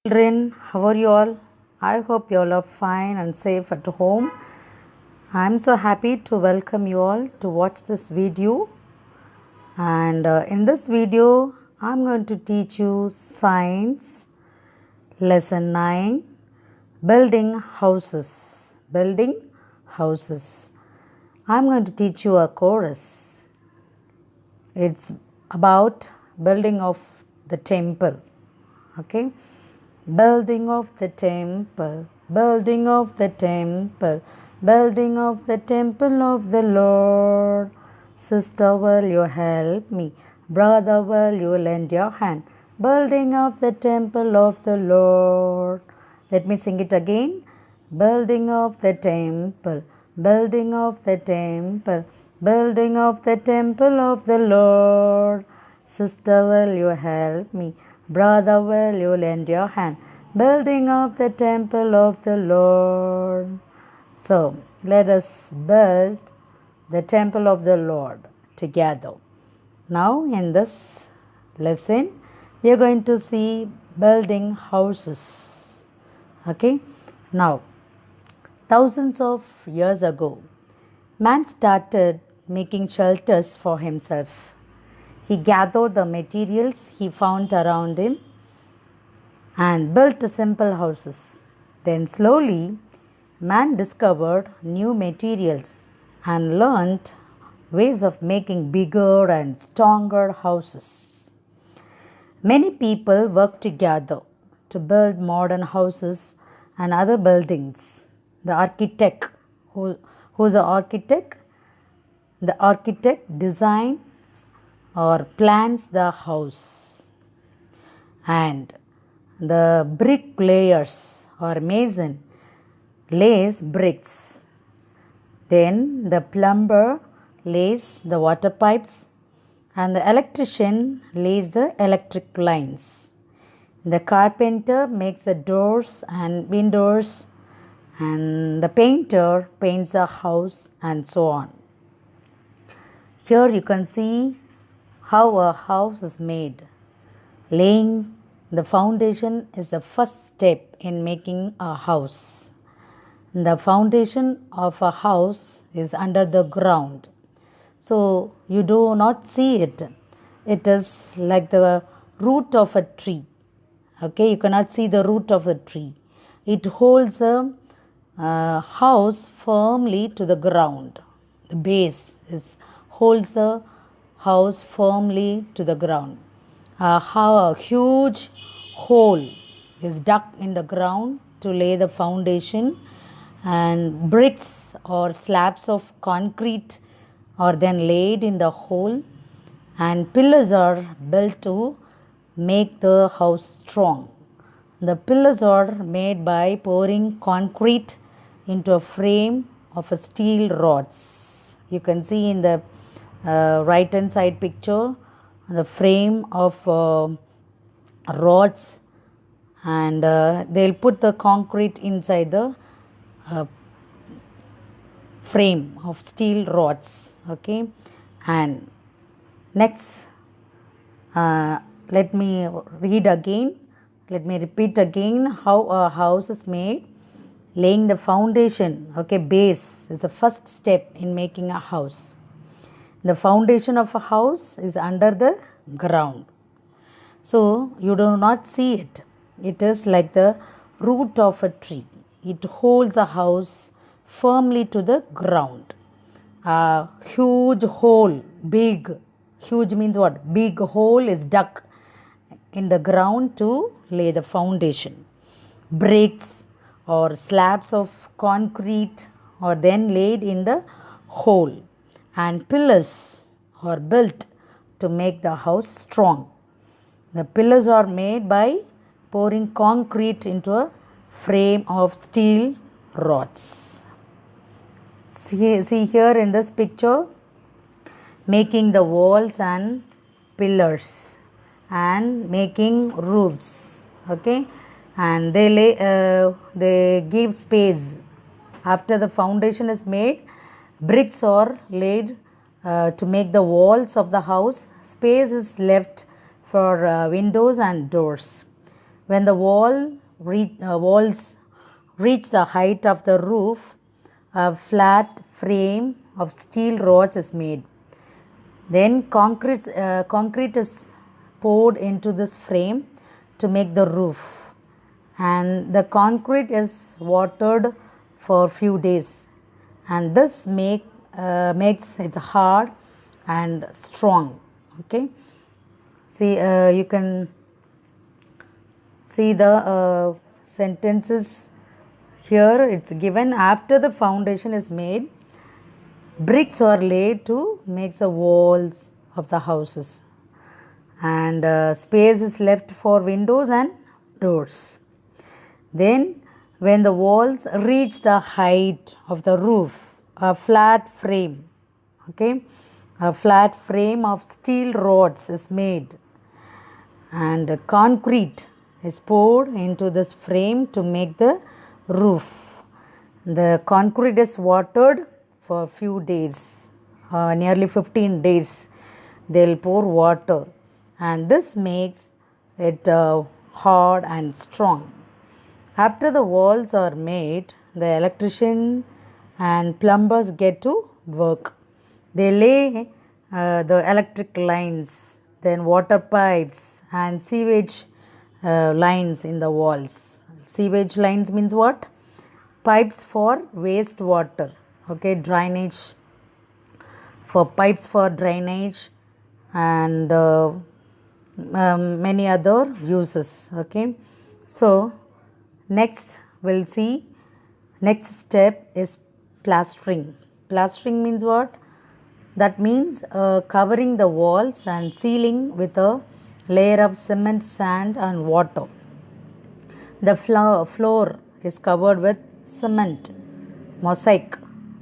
Children, how are you all? I hope you all are fine and safe at home. I'm so happy to welcome you all to watch this video. And in this video, I'm going to teach you Science Lesson 9 Building Houses. Building Houses. I'm going to teach you a chorus. It's about building of the temple. Okay. Building of the temple, building of the temple, building of the temple of the Lord. Sister, will you help me? Brother, will you lend your hand? Building of the temple of the Lord. Let me sing it again. Building of the temple, building of the temple, building of the temple of the Lord. Sister, will you help me? Brother, will you lend your hand? Building of the temple of the Lord. So, let us build the temple of the Lord together. Now, in this lesson, we are going to see building houses. Okay? Now, thousands of years ago, man started making shelters for himself. He gathered the materials he found around him and built simple houses. Then slowly, man discovered new materials and learned ways of making bigger and stronger houses. Many people work together to build modern houses and other buildings. The architect, who's an architect? The architect designs or plans the house, and the bricklayers or mason lays bricks. Then the plumber lays the water pipes, and the electrician lays the electric lines. The carpenter makes the doors and windows, and the painter paints the house, and so on. Here you can see how a house is made. Laying the foundation is the first step in making a house. The foundation of a house is under the ground, so you do not see it. It is like the root of a tree. Okay, you cannot see the root of the tree. It holds a house firmly to the ground. The base holds the house firmly to the ground. A huge hole is dug in the ground to lay the foundation, and bricks or slabs of concrete are then laid in the hole, and pillars are built to make the house strong. The pillars are made by pouring concrete into a frame of steel rods. You can see in the right hand side picture the frame of rods, and they'll put the concrete inside the frame of steel rods. Okay, and next let me repeat again how a house is made. Laying the foundation, okay, base is the first step in making a house. The foundation of a house is under the ground, so you do not see it. It is like the root of a tree. It holds a house firmly to the ground. A huge hole, huge means what? Big hole is dug in the ground to lay the foundation. Bricks or slabs of concrete are then laid in the hole, and pillars are built to make the house strong. The pillars are made by pouring concrete into a frame of steel rods. See here in this picture, making the walls and pillars and making roofs. Okay, and they give space. After the foundation is made, bricks are laid to make the walls of the house. Space is left for windows and doors. When the walls reach the height of the roof, a flat frame of steel rods is made. Then concrete is poured into this frame to make the roof, and the concrete is watered for few days, and this makes it hard and strong. Okay, see, you can see the sentences here. It's given, after the foundation is made, bricks are laid to make the walls of the houses, and space is left for windows and doors. Then when the walls reach the height of the roof, a flat frame, okay, a flat frame of steel rods is made, and concrete is poured into this frame to make the roof. The concrete is watered for a few days, nearly 15 days. They will pour water, and this makes it hard and strong. After the walls are made, the electrician and plumbers get to work. They lay the electric lines, then water pipes and sewage lines in the walls. Sewage lines means what? Pipes for wastewater, okay, drainage, for pipes for drainage, and many other uses. Okay, so next we'll see, next step is plastering. Plastering means what? That means covering the walls and ceiling with a layer of cement, sand and water. The floor is covered with cement, mosaic.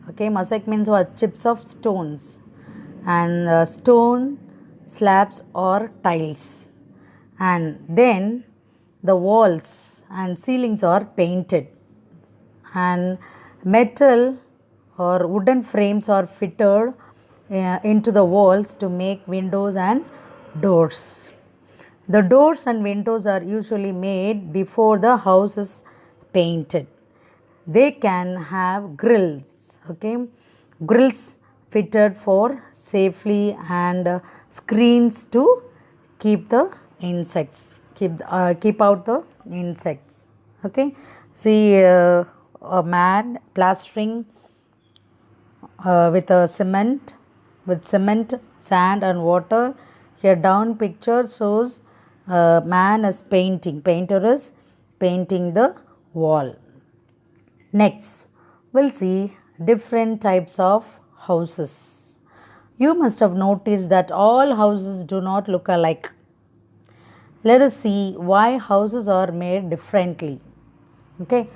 Okay, mosaic means what? Chips of stones, and stone slabs or tiles, and then the walls and ceilings are painted, and metal or wooden frames are fitted into the walls to make windows and doors. The doors and windows are usually made before the house is painted. They can have grills, okay, grills fitted for safely, and screens to keep the insects, keep out the insects. Okay, see a man plastering with cement, sand and water. Here down picture shows man is painting, painter is painting the wall. Next we'll see different types of houses. You must have noticed that all houses do not look alike. Let us see why houses are made differently. Okay,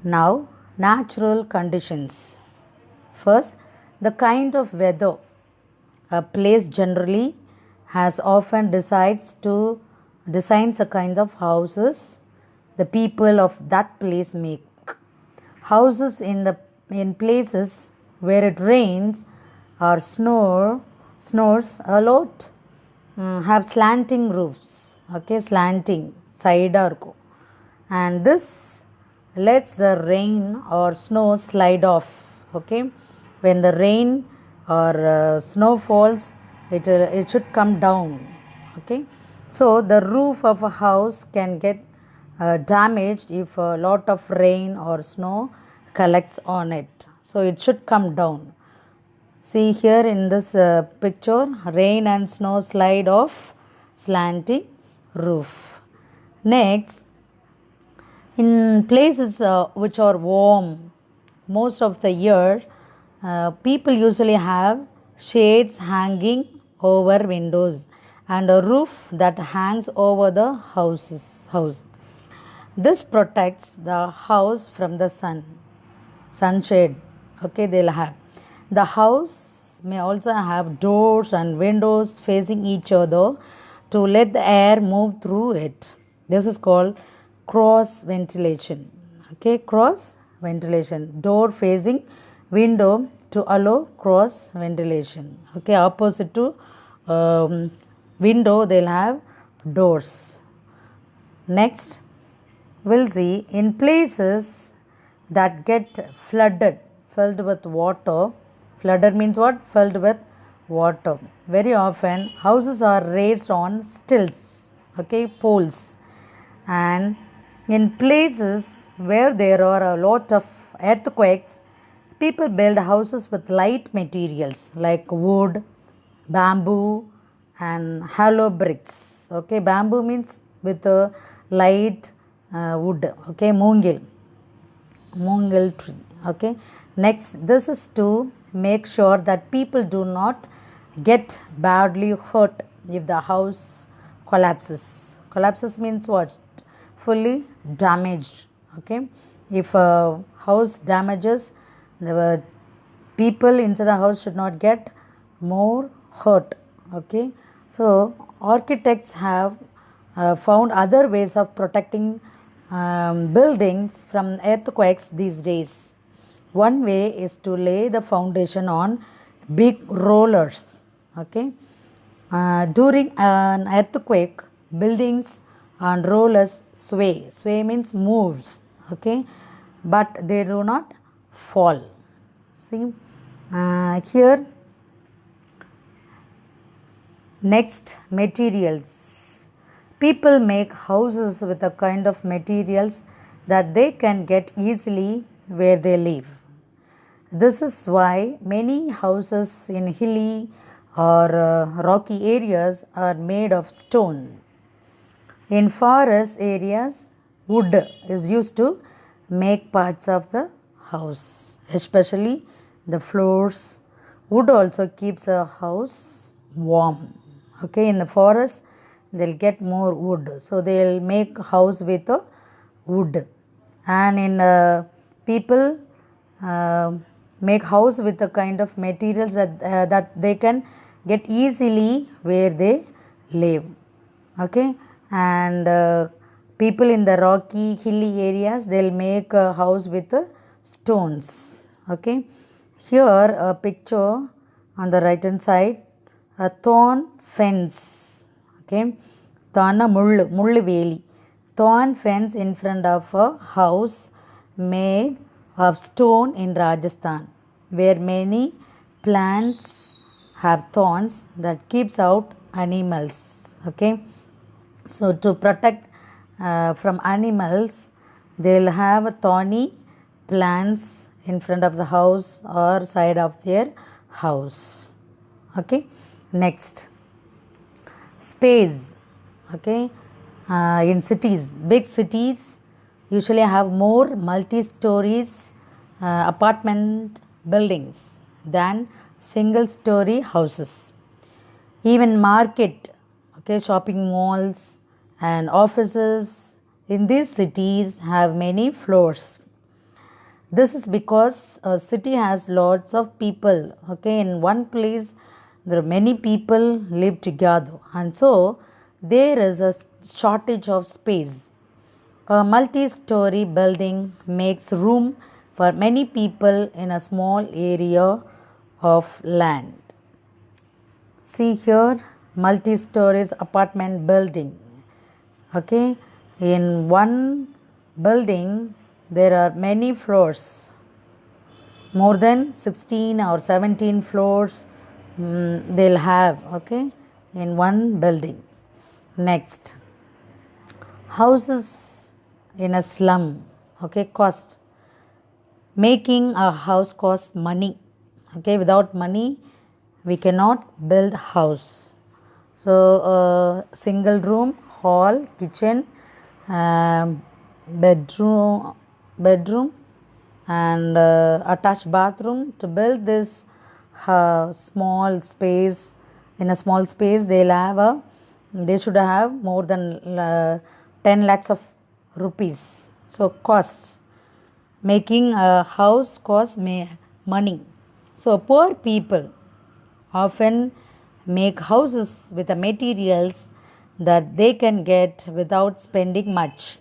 now natural conditions. First, the kind of weather a place generally has often designs the kinds of houses the people of that place make. Houses in places where it rains or snows a lot have slanting roofs, okay, slanting side arco, and this lets the rain or snow slide off. Okay, when the rain or snow falls, it should come down. Okay, so the roof of a house can get damaged if a lot of rain or snow collects on it, so it should come down. See here in this picture, rain and snow slide off slanting roof. Next, in places which are warm most of the year, people usually have shades hanging over windows and a roof that hangs over the house. This protects the house from the sunshade. Okay, they'll have. The house may also have doors and windows facing each other to let the air move through it. This is called cross ventilation. Okay, cross ventilation. Door facing window to allow cross ventilation. Okay, opposite to window they'll have doors. Next, we'll see in places that get flooded, filled with water. Flooded means what? Filled with water. Very often, houses are raised on stilts, okay, poles. And in places where there are a lot of earthquakes, people build houses with light materials like wood, bamboo, and hollow bricks. Okay, bamboo means with a light wood. Okay, Mungil tree. Okay, next, this is to make sure that people do not get badly hurt if the house collapses. Collapses means what? Fully damaged. Okay, if a house damages, the people inside the house should not get more hurt. Okay, so architects have found other ways of protecting buildings from earthquakes these days. One way is to lay the foundation on big rollers. Okay, during an earthquake, buildings on rollers sway. Sway means moves. Okay, but they do not fall. See, here, next, materials. People make houses with a kind of materials that they can get easily where they live. This is why many houses in hilly or rocky areas are made of stone. In forest areas, wood is used to make parts of the house, especially the floors. Wood also keeps a house warm. Okay, in the forest, they'll get more wood, so they'll make house with wood. And in people make house with the kind of materials that they can get easily where they live. Okay, and people in the rocky hilly areas, they'll make a house with stones. Okay, here a picture on the right hand side, a thorn fence. Okay, thorn mullu veli, thorn fence in front of a house made of stone in Rajasthan, where many plants have thorns that keeps out animals. Okay, so to protect from animals, they'll have thorny plants in front of the house or side of their house. Okay, next, space. Okay, in cities, big cities usually have more multi-stories apartment buildings than single-story houses. Even market, okay, shopping malls and offices in these cities have many floors. This is because a city has lots of people. Okay, in one place there are many people live together, and so there is a shortage of space. A multi-story building makes room for many people in a small area of land. See here, multi-stories apartment building. Okay, in one building there are many floors, more than 16 or 17 floors they'll have. Okay, in one building. Next, houses in a slum. Okay, cost. Making a house costs money. Okay, without money we cannot build house. So single room, hall, kitchen, bedroom and attached bathroom. To build this small space, in a small space they should have more than 10 lakhs of rupees. So cost, making a house costs money. So poor people often make houses with the materials that they can get without spending much.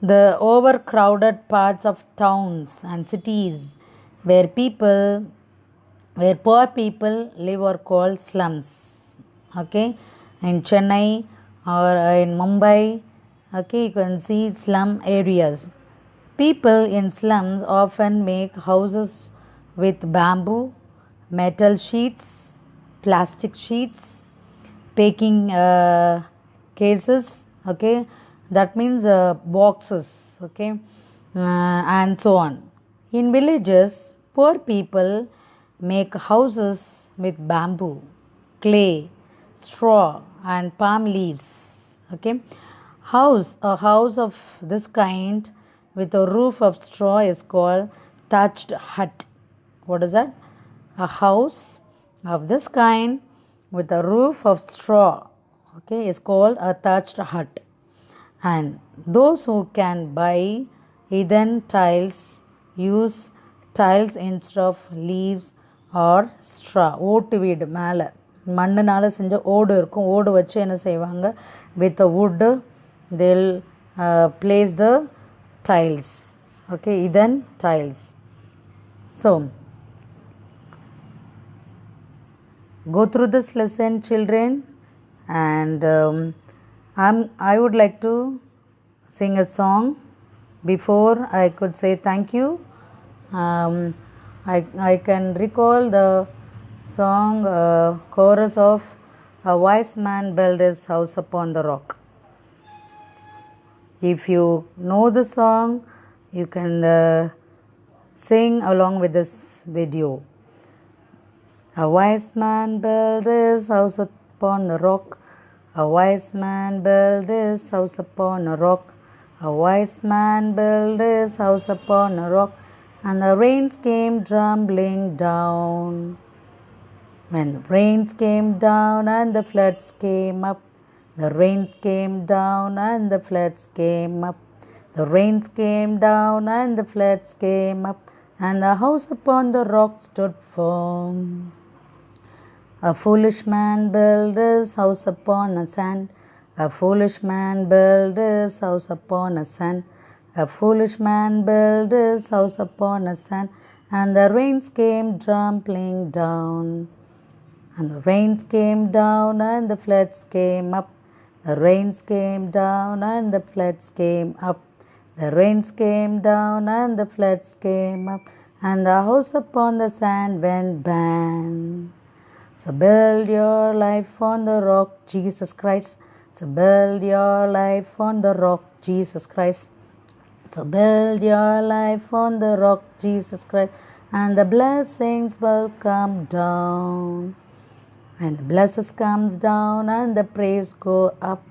The overcrowded parts of towns and cities where poor people live are called slums. Okay, in Chennai or in Mumbai, Okay, you can see slum areas. People in slums often make houses with bamboo, metal sheets, plastic sheets, packing cases, okay, that means boxes, okay, and so on. In villages, poor people make houses with bamboo, clay, straw, and palm leaves, okay. A house of this kind with a roof of straw is called thatched hut. What is that? A house of this kind with a roof of straw, okay, is called a thatched hut. And those who can buy earthen tiles use tiles instead of leaves or straw. ஓட்டு வீடு மேலே மண்ணுனால் செஞ்ச ஓடு இருக்கும். ஓடு வச்சு என்ன செய்வாங்க, with the wood they'll place the tiles, okay, earthen tiles. So go through this lesson, children, and I would like to sing a song. Before I could say thank you, I can recall the song chorus of A Wise Man Built His House Upon the Rock. If you know the song, you can sing along with this video. A wise man built his house upon the rock. A wise man built his house upon a rock. A wise man built his house upon a rock. And the rains came tumbling down. When the rains came down and the floods came up. The rains came down and the floods came up. The rains came down and the floods came up. And the house upon the rock stood firm. A foolish man built his house upon a sand. A foolish man built his house upon a sand. A foolish man built his house upon a sand. And the rains came tumbling down. And the rains came down and the floods came up. The rains came down and the floods came up. The rains came down and the floods came up. And the house upon the sand went bang. So build your life on the rock, Jesus Christ. So build your life on the rock, Jesus Christ. So build your life on the rock, Jesus Christ. And the blessings will come down. And the blessings comes down and the praise go up.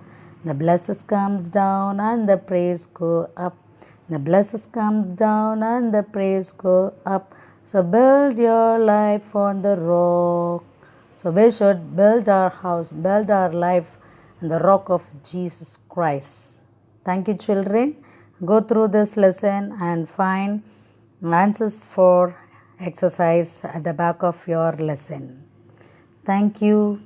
The blessings comes down and the praise go up. The blessings comes down and the praise go up. So build your life on the rock. So we should build our house, build our life on the rock of Jesus Christ. Thank you, children. Go through this lesson and find answers for exercise at the back of your lesson. Thank you.